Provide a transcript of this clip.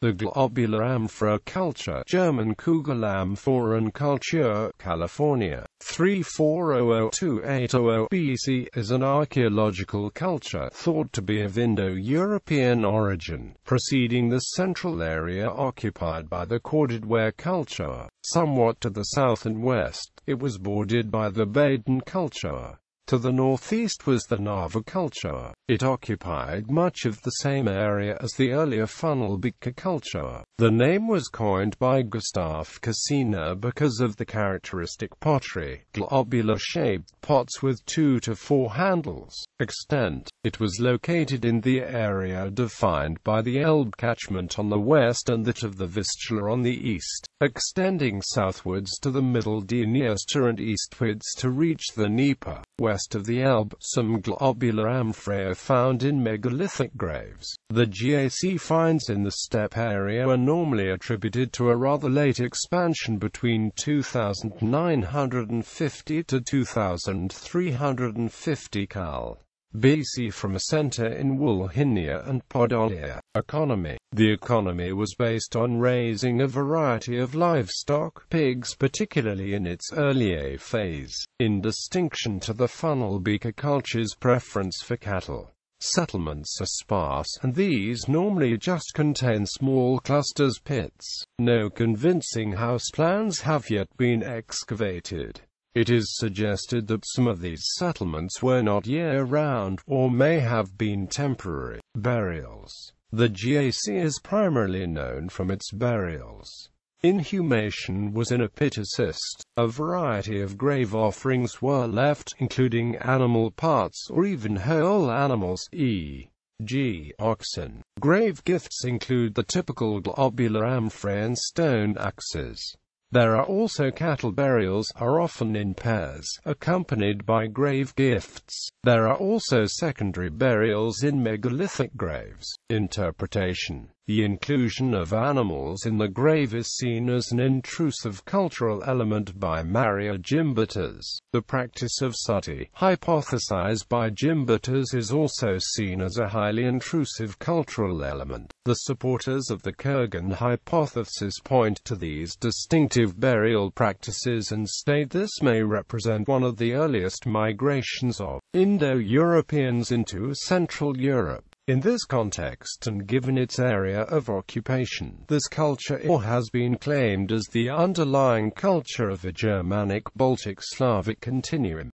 The Globular Amphora Culture, German Kugelamphoren-Kultur, California, 3400–2800 BC, is an archaeological culture thought to be of Indo-European origin, preceding the central area occupied by the Corded Ware culture. Somewhat to the south and west, it was bordered by the Baden culture. To the northeast was the Narva culture. It occupied much of the same area as the earlier Funnelbecker culture. The name was coined by Gustav Cassina because of the characteristic pottery, globular-shaped pots with 2 to 4 handles. Extent. It was located in the area defined by the Elbe catchment on the west and that of the Vistula on the east, extending southwards to the middle Dniester and eastwards to reach the Dnieper. West of the Elbe, some globular amphorae are found in megalithic graves. The GAC finds in the steppe area are normally attributed to a rather late expansion between 2950 to 2350 Cal. BC from a center in Volhynia and Podolia. Economy. The economy was based on raising a variety of livestock, pigs particularly in its early phase, in distinction to the Funnelbecker culture's preference for cattle. Settlements are sparse, and these normally just contain small clusters pits. No convincing house plans have yet been excavated. It is suggested that some of these settlements were not year-round, or may have been temporary. Burials. The GAC is primarily known from its burials. Inhumation was in a pit assist. A variety of grave offerings were left, including animal parts or even whole animals, e.g. oxen. Grave gifts include the typical globular amphorae and stone axes. There are also cattle burials, are often in pairs, accompanied by grave gifts. There are also secondary burials in megalithic graves. Interpretation. The inclusion of animals in the grave is seen as an intrusive cultural element by Maria Gimbutas. The practice of sati, hypothesized by Gimbutas, is also seen as a highly intrusive cultural element. The supporters of the Kurgan hypothesis point to these distinctive burial practices and state this may represent one of the earliest migrations of Indo-Europeans into Central Europe. In this context and given its area of occupation, this culture has been claimed as the underlying culture of a Germanic Baltic Slavic continuum.